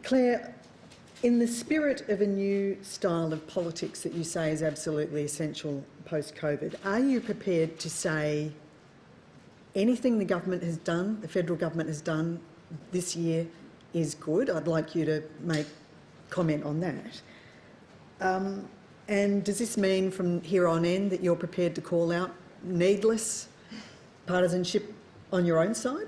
Clare, in the spirit of a new style of politics that you say is absolutely essential post-COVID, are you prepared to say anything the government has done, the federal government has done this year is good? I'd like you to make comment on that. And does this mean from here on in that you're prepared to call out needless partisanship on your own side?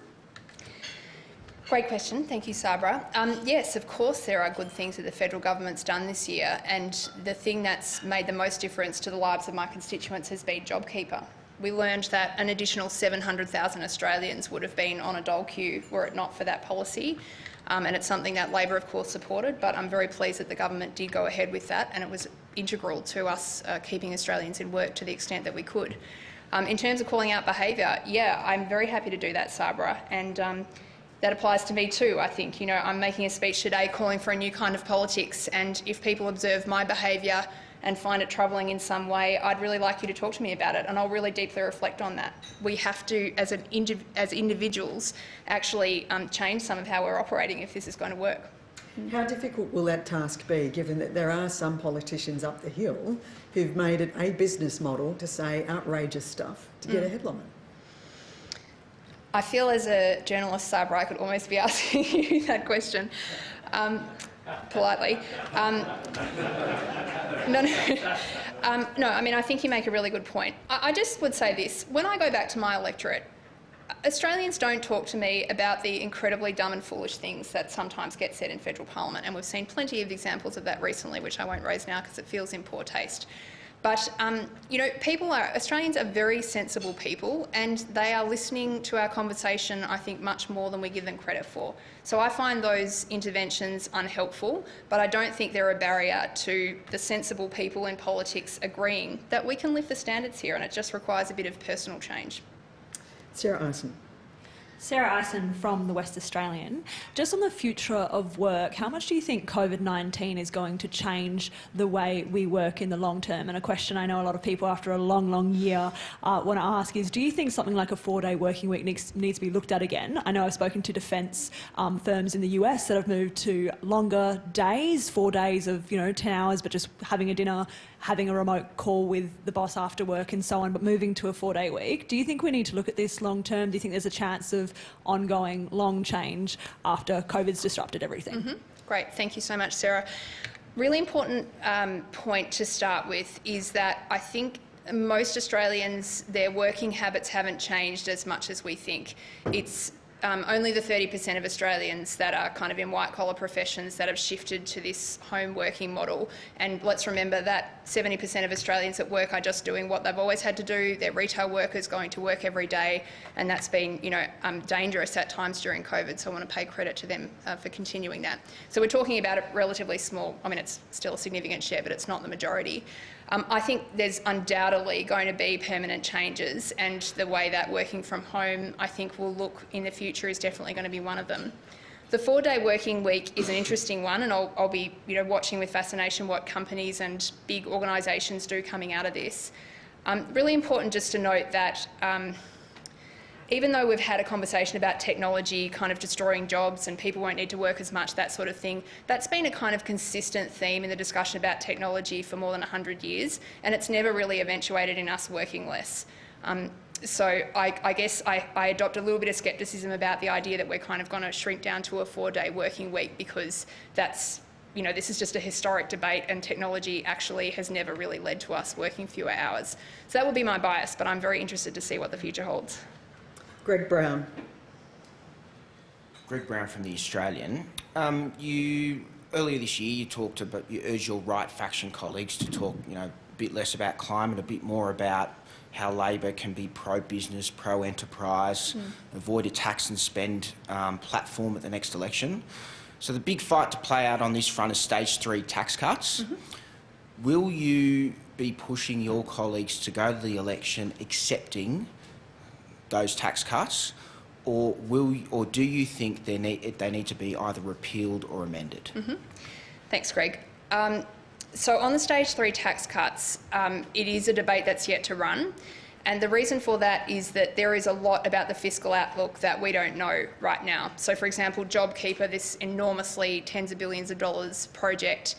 Great question. Thank you, Sabra. Yes, of course there are good things that the federal government's done this year, and the thing that's made the most difference to the lives of my constituents has been JobKeeper. We learned that an additional 700,000 Australians would have been on a dole queue were it not for that policy. And it's something that Labor, of course, supported, but I'm very pleased that the government did go ahead with that, and it was integral to us keeping Australians in work to the extent that we could. In terms of calling out behaviour, yeah, I'm very happy to do that, Sabra, and that applies to me too, I think. You know, I'm making a speech today calling for a new kind of politics, and if people observe my behaviour and find it troubling in some way, I'd really like you to talk to me about it, and I'll really deeply reflect on that. We have to, as individuals, actually change some of how we're operating if this is going to work. How difficult will that task be, given that there are some politicians up the hill who've made it a business model to say outrageous stuff to get a headline? I feel as a journalist, Sabra, I could almost be asking you that question. Politely. No, I mean, I think you make a really good point. I just would say this. When I go back to my electorate, Australians don't talk to me about the incredibly dumb and foolish things that sometimes get said in federal parliament, and we've seen plenty of examples of that recently, which I won't raise now because it feels in poor taste. But, you know, Australians are very sensible people, and they are listening to our conversation, I think, much more than we give them credit for. So I find those interventions unhelpful, but I don't think they're a barrier to the sensible people in politics agreeing that we can lift the standards here, and it just requires a bit of personal change. Sarah Ison. Sarah Ison from The West Australian. Just on the future of work, how much do you think COVID-19 is going to change the way we work in the long term? And a question I know a lot of people after a long, long year want to ask is, do you think something like a 4-day working week needs to be looked at again? I know I've spoken to defence firms in the US that have moved to longer days, 4 days of 10 hours, but just having a dinner, having a remote call with the boss after work and so on, but moving to a 4-day week. Do you think we need to look at this long term? Do you think there's a chance of ongoing long change after COVID's disrupted everything? Great, thank you so much, Sarah. Really important point to start with is that I think most Australians, their working habits haven't changed as much as we think. It's only the 30% of Australians that are kind of in white-collar professions that have shifted to this home working model. And let's remember that 70% of Australians at work are just doing what they've always had to do. They're retail workers going to work every day, and that's been, dangerous at times during COVID. So I want to pay credit to them for continuing that. So we're talking about a relatively small, I mean, it's still a significant share, but it's not the majority. I think there's undoubtedly going to be permanent changes, and the way that working from home, I think, will look in the future is definitely going to be one of them. The 4-day working week is an interesting one, and I'll be watching with fascination what companies and big organisations do coming out of this. Really important just to note that even though we've had a conversation about technology kind of destroying jobs and people won't need to work as much, that sort of thing, that's been a kind of consistent theme in the discussion about technology for more than 100 years, and it's never really eventuated in us working less. So I guess I adopt a little bit of scepticism about the idea that we're kind of going to shrink down to a 4-day working week, because that's, this is just a historic debate, and technology actually has never really led to us working fewer hours. So that would be my bias, but I'm very interested to see what the future holds. Greg Brown. Greg Brown from The Australian. Earlier this year you urged your right faction colleagues to talk a bit less about climate, a bit more about how Labor can be pro-business, pro-enterprise, avoid a tax and spend platform at the next election. So the big fight to play out on this front is stage 3 tax cuts. Will you be pushing your colleagues to go to the election accepting those tax cuts, or do you think they need to be either repealed or amended? Thanks, Greg. So on the stage 3 tax cuts, it is a debate that's yet to run, And the reason for that is that there is a lot about the fiscal outlook that we don't know right now. So, for example, JobKeeper, this enormously tens of billions of dollars project,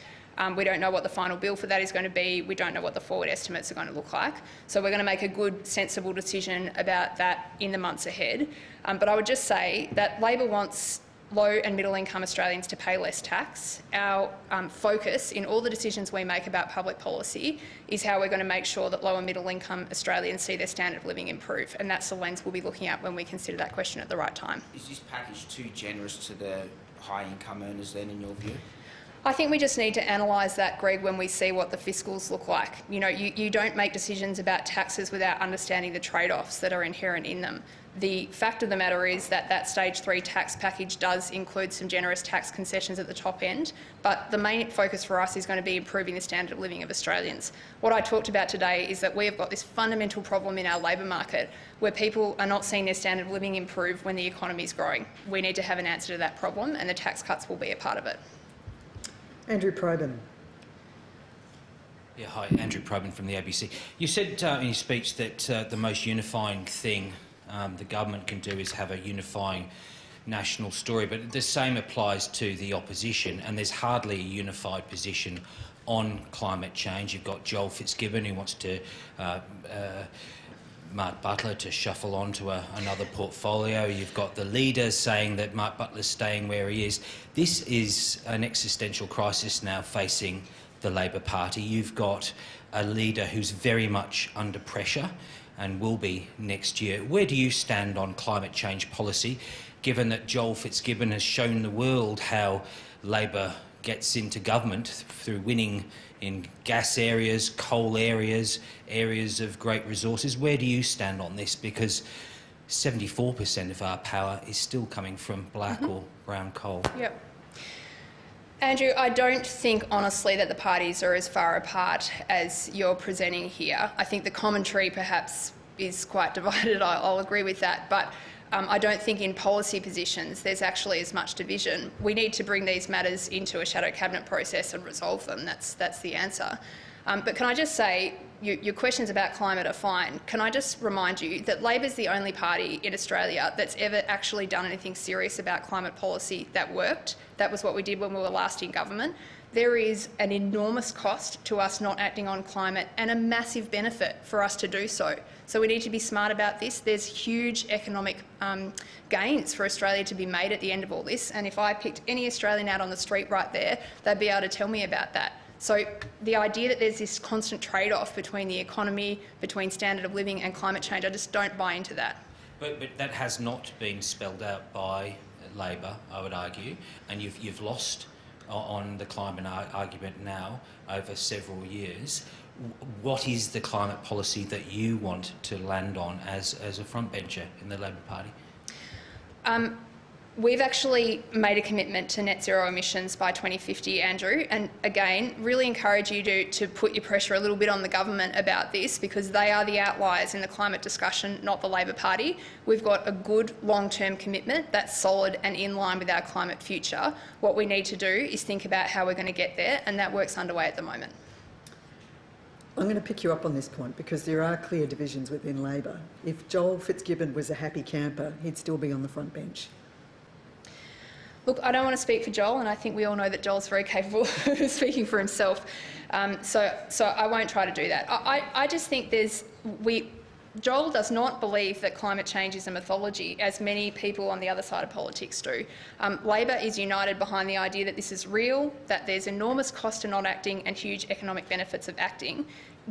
we don't know what the final bill for that is going to be. We don't know what the forward estimates are going to look like. So we're going to make a good, sensible decision about that in the months ahead. But I would just say that Labor wants low and middle income Australians to pay less tax. Our focus in all the decisions we make about public policy is how we're going to make sure that low and middle income Australians see their standard of living improve, and that's the lens we'll be looking at when we consider that question at the right time. Is this package too generous to the high income earners then, in your view? I think we just need to analyse that, Greg, when we see what the fiscals look like. You know, you don't make decisions about taxes without understanding the trade-offs that are inherent in them. The fact of the matter is that stage 3 tax package does include some generous tax concessions at the top end, but the main focus for us is going to be improving the standard of living of Australians. What I talked about today is that we have got this fundamental problem in our labour market where people are not seeing their standard of living improve when the economy is growing. We need to have an answer to that problem, and the tax cuts will be a part of it. Andrew Probyn. Yeah, hi, Andrew Probyn from the ABC. You said in your speech that the most unifying thing the government can do is have a unifying national story, but the same applies to the opposition, and there's hardly a unified position on climate change. You've got Joel Fitzgibbon, who wants to Mark Butler to shuffle on to another portfolio. You've got the leaders saying that Mark Butler's staying where he is. This is an existential crisis now facing the Labor Party. You've got a leader who's very much under pressure and will be next year. Where do you stand on climate change policy, given that Joel Fitzgibbon has shown the world how Labor gets into government through winning in gas areas, coal areas, areas of great resources? Where do you stand on this? Because 74% of our power is still coming from black or brown coal. Yep. Andrew, I don't think, honestly, that the parties are as far apart as you're presenting here. I think the commentary perhaps is quite divided. I'll agree with that. But I don't think in policy positions there's actually as much division. We need to bring these matters into a shadow cabinet process and resolve them. That's the answer. But can I just say, your questions about climate are fine. Can I just remind you that Labor's the only party in Australia that's ever actually done anything serious about climate policy that worked. That was what we did when we were last in government. There is an enormous cost to us not acting on climate and a massive benefit for us to do so. So we need to be smart about this. There's huge economic gains for Australia to be made at the end of all this. And if I picked any Australian out on the street right there, they'd be able to tell me about that. So the idea that there's this constant trade-off between the economy, between standard of living and climate change, I just don't buy into that. But that has not been spelled out by Labor, I would argue, and you've lost on the climate argument now over several years. What is the climate policy that you want to land on as a frontbencher in the Labor Party? We've actually made a commitment to net zero emissions by 2050, Andrew, and again, really encourage you to put your pressure a little bit on the government about this, because they are the outliers in the climate discussion, not the Labor Party. We've got a good long-term commitment that's solid and in line with our climate future. What we need to do is think about how we're going to get there, and that work's underway at the moment. I'm going to pick you up on this point because there are clear divisions within Labor. If Joel Fitzgibbon was a happy camper, he'd still be on the front bench. Look, I don't want to speak for Joel, and I think we all know that Joel's very capable of speaking for himself. So I won't try to do that. I just think Joel does not believe that climate change is a mythology, as many people on the other side of politics do. Labor is united behind the idea that this is real, that there's enormous cost to not acting and huge economic benefits of acting.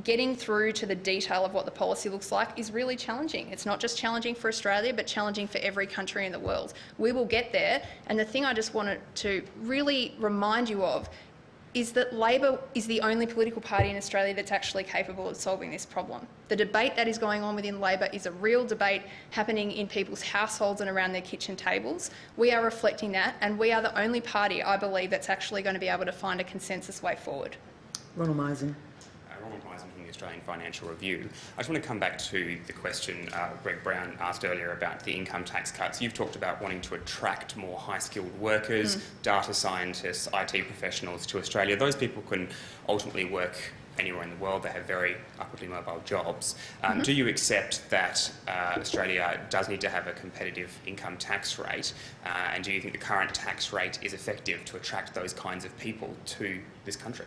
Getting through to the detail of what the policy looks like is really challenging. It's not just challenging for Australia, but challenging for every country in the world. We will get there, and the thing I just wanted to really remind you of is that Labor is the only political party in Australia that's actually capable of solving this problem. The debate that is going on within Labor is a real debate happening in people's households and around their kitchen tables. We are reflecting that, and we are the only party, I believe, that's actually going to be able to find a consensus way forward. Ronald Meisen. Ronald Meisen from the Australian Financial Review. I just want to come back to the question Greg Brown asked earlier about the income tax cuts. You've talked about wanting to attract more high-skilled workers, data scientists, IT professionals to Australia. Those people can ultimately work anywhere in the world. They have very upwardly mobile jobs. Do you accept that Australia does need to have a competitive income tax rate? And do you think the current tax rate is effective to attract those kinds of people to this country?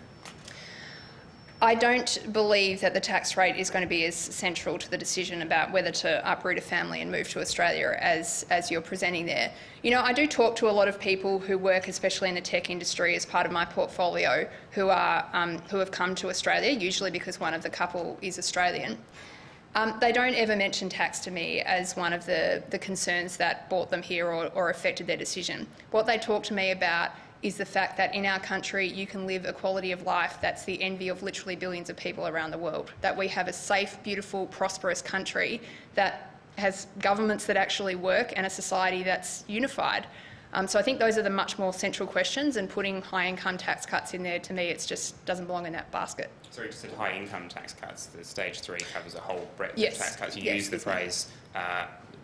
I don't believe that the tax rate is going to be as central to the decision about whether to uproot a family and move to Australia as you're presenting there. You know, I do talk to a lot of people who work, especially in the tech industry, as part of my portfolio, who have come to Australia, usually because one of the couple is Australian. They don't ever mention tax to me as one of the concerns that brought them here or affected their decision. What they talk to me about is the fact that in our country you can live a quality of life that's the envy of literally billions of people around the world, that we have a safe, beautiful, prosperous country that has governments that actually work and a society that's unified. So I think those are the much more central questions, and putting high income tax cuts in there, to me, it just doesn't belong in that basket. So you just said high income tax cuts. The stage 3 covers a whole breadth Yes. of tax cuts. You Yes, used the phrase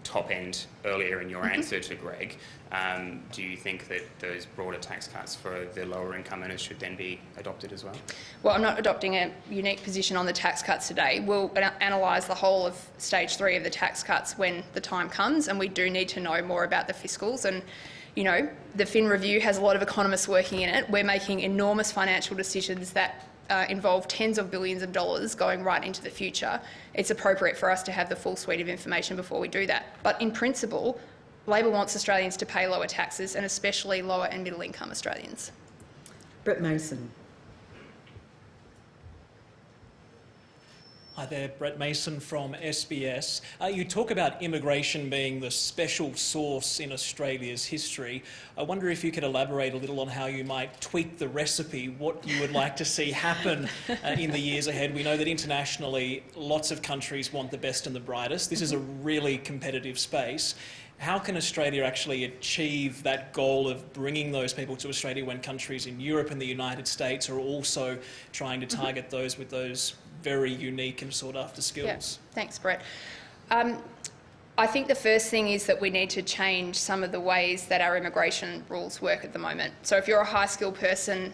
top end earlier in your answer to Greg. Do you think that those broader tax cuts for the lower income earners should then be adopted as well? Well, I'm not adopting a unique position on the tax cuts today. We'll analyse the whole of stage 3 of the tax cuts when the time comes, and we do need to know more about the fiscals. And, you know, the Fin Review has a lot of economists working in it. We're making enormous financial decisions that involve tens of billions of dollars going right into the future. It's appropriate for us to have the full suite of information before we do that. But in principle, Labor wants Australians to pay lower taxes, and especially lower and middle income Australians. Brett Mason. Hi there, Brett Mason from SBS. You talk about immigration being the special sauce in Australia's history. I wonder if you could elaborate a little on how you might tweak the recipe, what you would like to see happen in the years ahead. We know that internationally, lots of countries want the best and the brightest. This is a really competitive space. How can Australia actually achieve that goal of bringing those people to Australia when countries in Europe and the United States are also trying to target those with those very unique and sought-after skills? Yeah. Thanks, Brett. I think the first thing is that we need to change some of the ways that our immigration rules work at the moment. So if you're a high-skilled person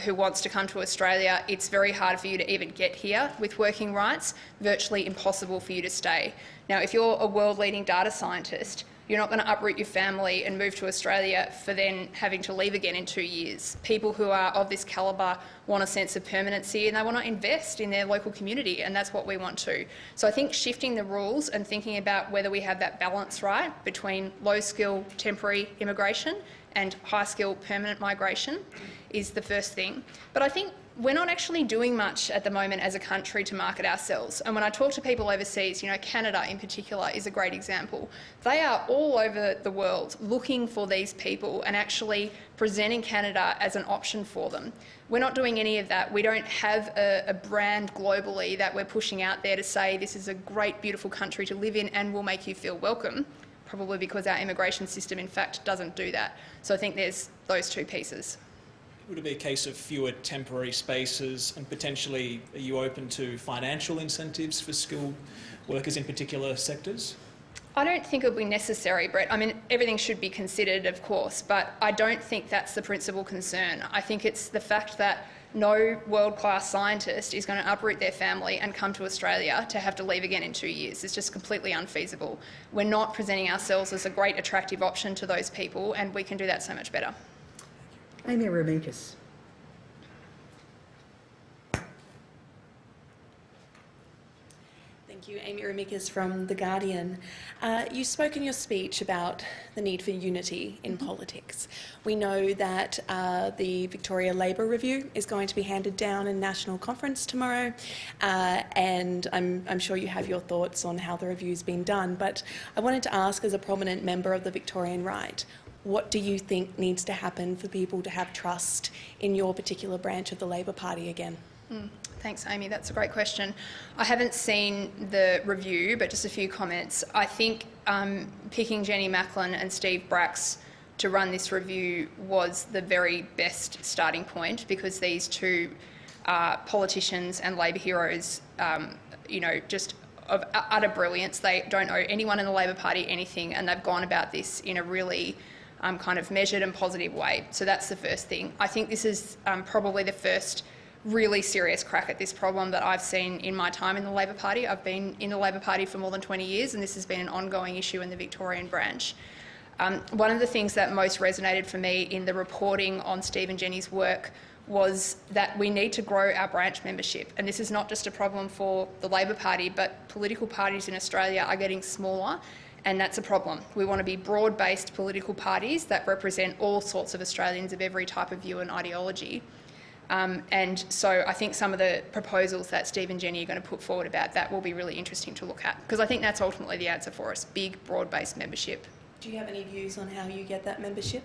who wants to come to Australia, it's very hard for you to even get here with working rights, virtually impossible for you to stay. Now, if you're a world-leading data scientist, you're not going to uproot your family and move to Australia for then having to leave again in 2 years. People who are of this calibre want a sense of permanency, and they want to invest in their local community, and that's what we want to. So I think shifting the rules and thinking about whether we have that balance right between low-skill temporary immigration and high-skill permanent migration is the first thing. But I think we're not actually doing much at the moment as a country to market ourselves. And when I talk to people overseas, you know, Canada in particular is a great example. They are all over the world looking for these people and actually presenting Canada as an option for them. We're not doing any of that. We don't have a brand globally that we're pushing out there to say this is a great, beautiful country to live in and will make you feel welcome, probably because our immigration system, in fact, doesn't do that. So I think there's those two pieces. Would it be a case of fewer temporary spaces, and potentially are you open to financial incentives for skilled workers in particular sectors? I don't think it would be necessary, Brett. I mean, everything should be considered, of course, but I don't think that's the principal concern. I think it's the fact that no world-class scientist is going to uproot their family and come to Australia to have to leave again in 2 years. It's just completely unfeasible. We're not presenting ourselves as a great attractive option to those people, and we can do that so much better. Amy Remekas. Thank you. Amy Remekas from The Guardian. You spoke in your speech about the need for unity in politics. We know that the Victoria Labor Review is going to be handed down in National Conference tomorrow, and I'm sure you have your thoughts on how the review's been done, but I wanted to ask, as a prominent member of the Victorian right, what do you think needs to happen for people to have trust in your particular branch of the Labor Party again? Thanks, Amy. That's a great question. I haven't seen the review, but just a few comments. I think picking Jenny Macklin and Steve Bracks to run this review was the very best starting point, because these two politicians and Labor heroes, you know, just of utter brilliance. They don't owe anyone in the Labor Party anything, and they've gone about this in a really kind of measured and positive way. So that's the first thing. I think this is probably the first really serious crack at this problem that I've seen in my time in the Labor Party. I've been in the Labor Party for more than 20 years, and this has been an ongoing issue in the Victorian branch. One of the things that most resonated for me in the reporting on Steve and Jenny's work was that we need to grow our branch membership. And this is not just a problem for the Labor Party, but political parties in Australia are getting smaller, and that's a problem. We want to be broad-based political parties that represent all sorts of Australians of every type of view and ideology. And so I think some of the proposals that Steve and Jenny are going to put forward about that will be really interesting to look at, because I think that's ultimately the answer for us, big, broad-based membership. Do you have any views on how you get that membership?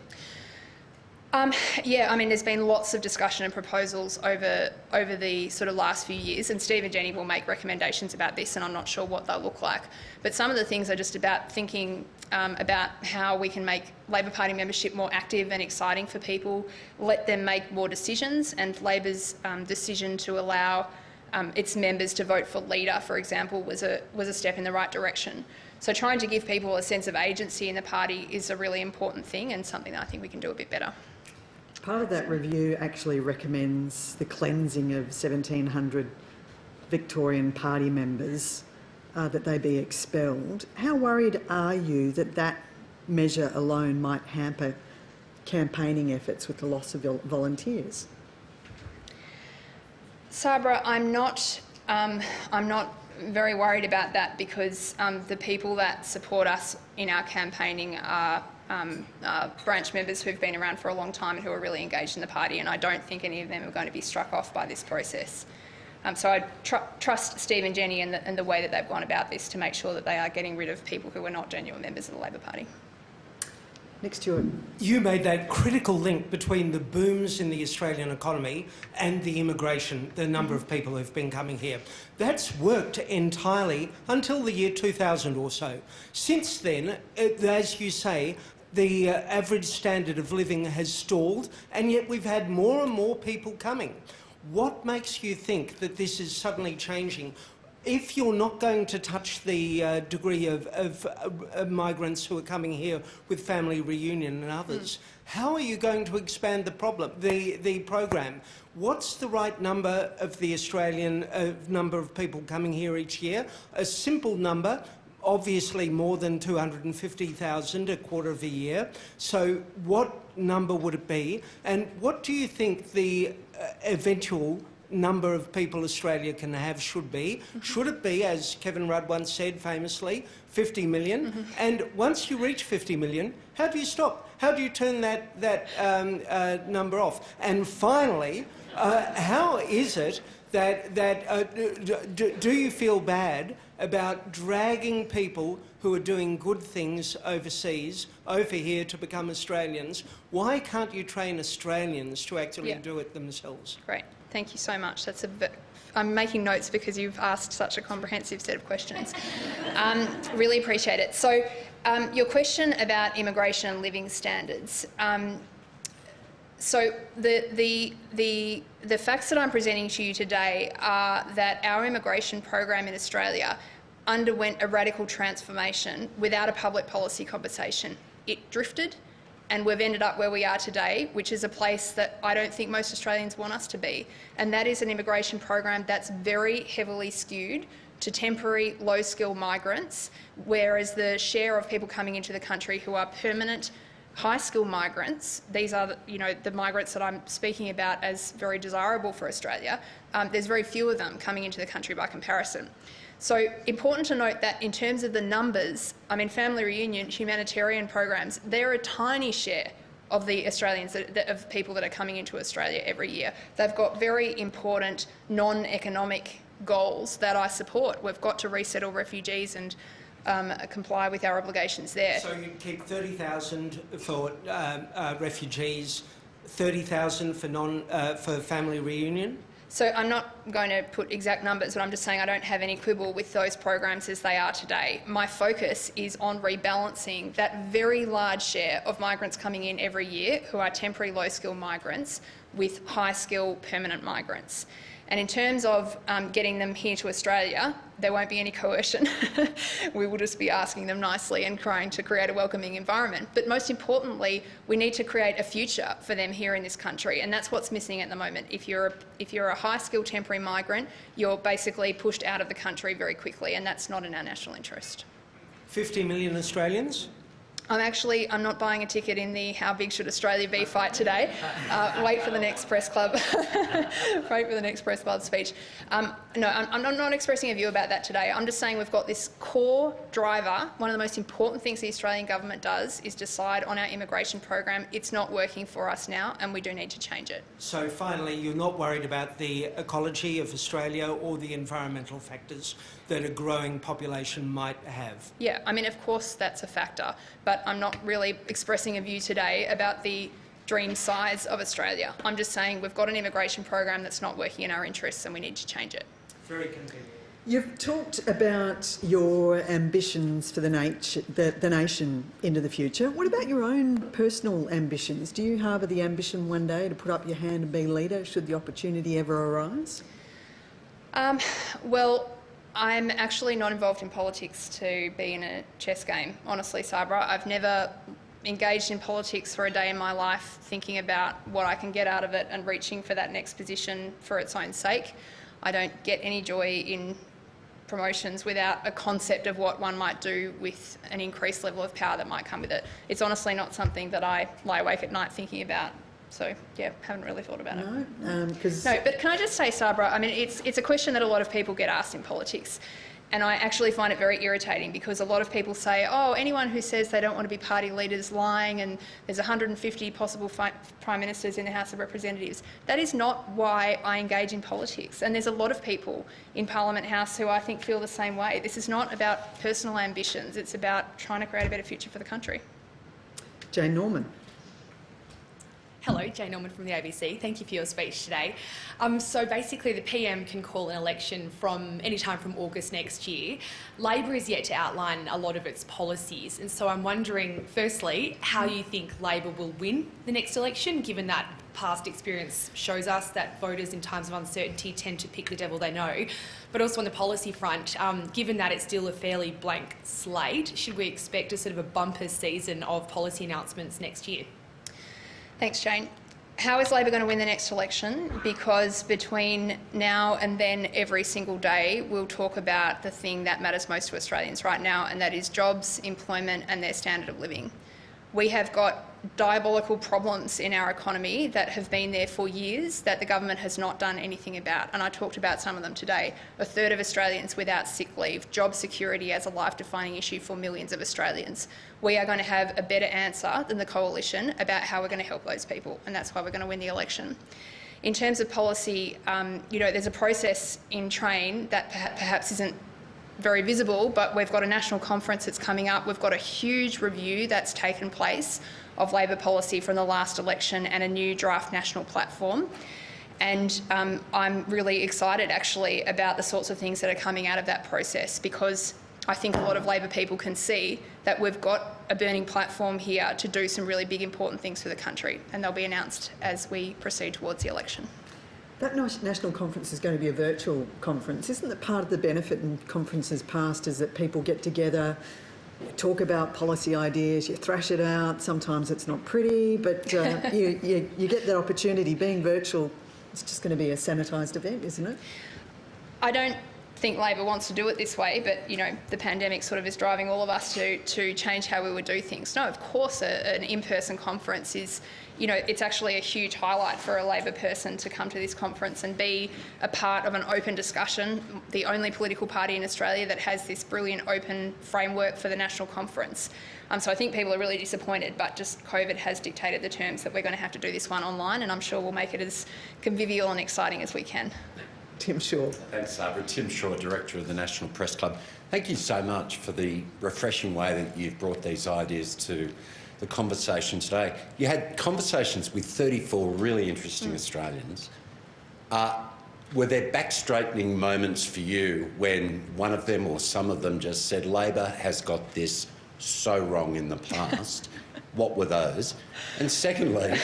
Yeah, I mean, there's been lots of discussion and proposals over the sort of last few years, and Steve and Jenny will make recommendations about this, and I'm not sure what they'll look like. But some of the things are just about thinking about how we can make Labor Party membership more active and exciting for people, let them make more decisions, and Labor's decision to allow its members to vote for leader, for example, was a step in the right direction. So trying to give people a sense of agency in the party is a really important thing, and something that I think we can do a bit better. Part of that review actually recommends the cleansing of 1,700 Victorian party members, that they be expelled. How worried are you that that measure alone might hamper campaigning efforts with the loss of volunteers? Sabra, I'm not very worried about that, because the people that support us in our campaigning are branch members who've been around for a long time and who are really engaged in the party, and I don't think any of them are going to be struck off by this process. So I trust Steve and Jenny and the way that they've gone about this to make sure that they are getting rid of people who are not genuine members of the Labor Party. Next to it. You made that critical link between the booms in the Australian economy and the immigration, the number of people who've been coming here. That's worked entirely until the year 2000 or so. Since then, as you say, the average standard of living has stalled, and yet we've had more and more people coming. What makes you think that this is suddenly changing? If you're not going to touch the degree of migrants who are coming here with family reunion and others, how are you going to expand the program? What's the right number of the Australian number of people coming here each year? A simple number, obviously more than 250,000 a quarter of a year. So what number would it be? And what do you think the eventual number of people Australia can have should be? Should it be, as Kevin Rudd once said famously, 50 million? And once you reach 50 million, how do you stop? How do you turn that number off? And finally, how is it that do you feel bad about dragging people who are doing good things overseas over here to become Australians? Why can't you train Australians to actually do it themselves? Great. Thank you so much. I'm making notes because you've asked such a comprehensive set of questions. Really appreciate it. So your question about immigration and living standards. So the facts that I'm presenting to you today are that our immigration program in Australia underwent a radical transformation without a public policy conversation. It drifted, and we've ended up where we are today, which is a place that I don't think most Australians want us to be. And that is an immigration program that's very heavily skewed to temporary, low-skilled migrants, whereas the share of people coming into the country who are permanent, high-skilled migrants, these are the migrants that I'm speaking about as very desirable for Australia, there's very few of them coming into the country by comparison. So important to note that in terms of the numbers, I mean, family reunion, humanitarian programs, they're a tiny share of the Australians, of people that are coming into Australia every year. They've got very important non-economic goals that I support. We've got to resettle refugees and comply with our obligations there. So you keep 30,000 for refugees, 30,000 for family reunion? So I'm not going to put exact numbers, but I'm just saying I don't have any quibble with those programs as they are today. My focus is on rebalancing that very large share of migrants coming in every year who are temporary low-skill migrants with high-skill permanent migrants. And in terms of getting them here to Australia, there won't be any coercion. We will just be asking them nicely and trying to create a welcoming environment. But most importantly, we need to create a future for them here in this country, and that's what's missing at the moment. If you're a high-skilled temporary migrant, you're basically pushed out of the country very quickly, and that's not in our national interest. 50 million Australians? I'm not buying a ticket in the "How big should Australia be" fight today. Wait for the next press club. Wait for the next press club speech. No, I'm not expressing a view about that today. I'm just saying we've got this core driver. One of the most important things the Australian government does is decide on our immigration program. It's not working for us now, and we do need to change it. So finally, you're not worried about the ecology of Australia or the environmental factors that a growing population might have? Yeah, I mean, of course that's a factor, but I'm not really expressing a view today about the dream size of Australia. I'm just saying we've got an immigration program that's not working in our interests and we need to change it. Very convenient. You've talked about your ambitions for the nation into the future. What about your own personal ambitions? Do you harbour the ambition one day to put up your hand and be leader should the opportunity ever arise? Well, I'm actually not involved in politics to be in a chess game, honestly, Sabra. I've never engaged in politics for a day in my life thinking about what I can get out of it and reaching for that next position for its own sake. I don't get any joy in promotions without a concept of what one might do with an increased level of power that might come with it. It's honestly not something that I lie awake at night thinking about. So, yeah, haven't really thought about it. No, No, but can I just say, Sabra, I mean, it's a question that a lot of people get asked in politics, and I actually find it very irritating because a lot of people say, oh, anyone who says they don't want to be party leaders lying, and there's 150 possible prime ministers in the House of Representatives. That is not why I engage in politics, and there's a lot of people in Parliament House who I think feel the same way. This is not about personal ambitions, it's about trying to create a better future for the country. Jane Norman. Hello, Jane Norman from the ABC. Thank you for your speech today. So basically the PM can call an election from any time from August next year. Labor is yet to outline a lot of its policies, and so I'm wondering, firstly, how you think Labor will win the next election, given that past experience shows us that voters in times of uncertainty tend to pick the devil they know. But also on the policy front, given that it's still a fairly blank slate, should we expect a sort of a bumper season of policy announcements next year? Thanks, Jane. How is Labor going to win the next election? Because between now and then, every single day, we'll talk about the thing that matters most to Australians right now, and that is jobs, employment and their standard of living. We have got diabolical problems in our economy that have been there for years that the government has not done anything about, and I talked about some of them today. A third of Australians without sick leave, job security as a life-defining issue for millions of Australians. We are going to have a better answer than the Coalition about how we're going to help those people, and that's why we're going to win the election. In terms of policy, there's a process in train that perhaps isn't very visible, but we've got a national conference that's coming up. We've got a huge review that's taken place of Labor policy from the last election and a new draft national platform. And I'm really excited actually about the sorts of things that are coming out of that process, because I think a lot of Labor people can see that we've got a burning platform here to do some really big important things for the country, and they'll be announced as we proceed towards the election. That national conference is going to be a virtual conference. Isn't that part of the benefit in conferences past is that people get together, talk about policy ideas, you thrash it out. Sometimes it's not pretty, but you get that opportunity. Being virtual, it's just going to be a sanitised event, isn't it? I don't think Labor wants to do it this way, but the pandemic sort of is driving all of us to change how we would do things. No, of course an in-person conference is, it's actually a huge highlight for a Labor person to come to this conference and be a part of an open discussion, the only political party in Australia that has this brilliant open framework for the national conference. So I think people are really disappointed, but just COVID has dictated the terms that we're going to have to do this one online, and I'm sure we'll make it as convivial and exciting as we can. Tim Shaw. Thanks, Sabra. Tim Shaw, Director of the National Press Club. Thank you so much for the refreshing way that you've brought these ideas to the conversation today. You had conversations with 34 really interesting Australians. Were there back-straightening moments for you when one of them or some of them just said, Labor has got this so wrong in the past? What were those? And secondly,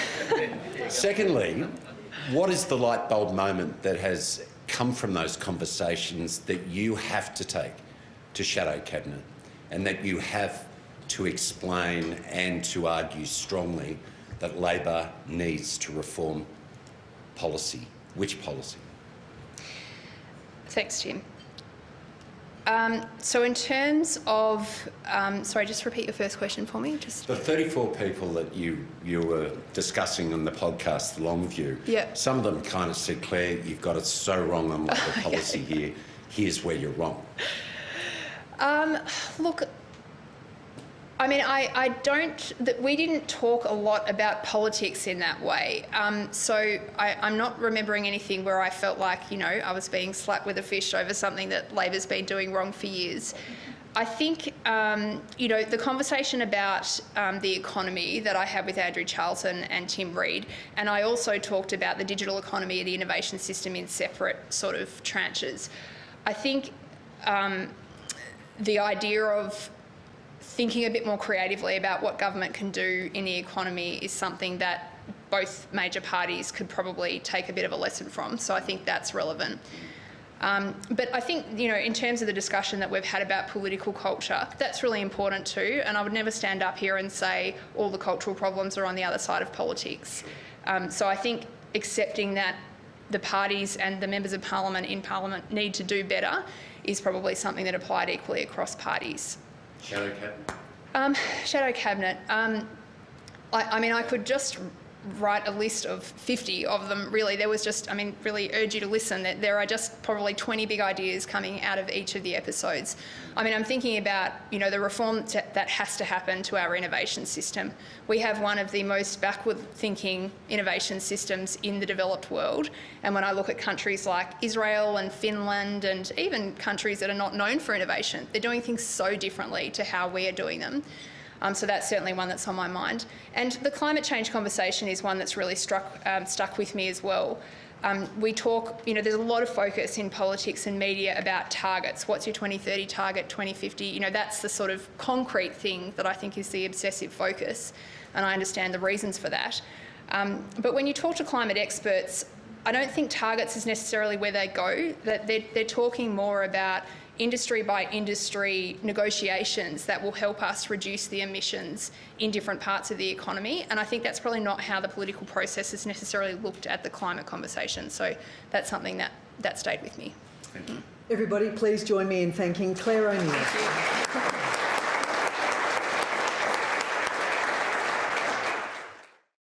What is the light bulb moment that has come from those conversations that you have to take to shadow cabinet and that you have to explain and to argue strongly that Labor needs to reform policy? Which policy? Thanks, Tim. So in terms of, sorry, just repeat your first question for me. The 34 people that you were discussing on the podcast along with you, yeah. Some of them kind of said, Claire, you've got it so wrong on Labor policy here. Here's where you're wrong. Look, I mean, we didn't talk a lot about politics in that way. So I'm not remembering anything where I felt like, I was being slapped with a fish over something that Labor's been doing wrong for years. I think, the conversation about the economy that I had with Andrew Charlton and Tim Reid, and I also talked about the digital economy and the innovation system in separate sort of tranches. I think the idea of thinking a bit more creatively about what government can do in the economy is something that both major parties could probably take a bit of a lesson from. So I think that's relevant. But I think, in terms of the discussion that we've had about political culture, that's really important too. And I would never stand up here and say all the cultural problems are on the other side of politics. So I think accepting that the parties and the members of Parliament in Parliament need to do better is probably something that applied equally across parties. Shadow cabinet? Shadow cabinet. I mean, I could just write a list of 50 of them, really. There was just, really urge you to listen. That there are just probably 20 big ideas coming out of each of the episodes. I mean, I'm thinking about, the reform that has to happen to our innovation system. We have one of the most backward-thinking innovation systems in the developed world. And when I look at countries like Israel and Finland and even countries that are not known for innovation, they're doing things so differently to how we are doing them. So that's certainly one that's on my mind. And the climate change conversation is one that's really stuck with me as well. We talk, there's a lot of focus in politics and media about targets. What's your 2030 target, 2050? That's the sort of concrete thing that I think is the obsessive focus, and I understand the reasons for that. But when you talk to climate experts, I don't think targets is necessarily where they go. That they're talking more about industry by industry negotiations that will help us reduce the emissions in different parts of the economy. And I think that's probably not how the political process has necessarily looked at the climate conversation. So that's something that stayed with me. Thank you. Everybody, please join me in thanking Clare O'Neil.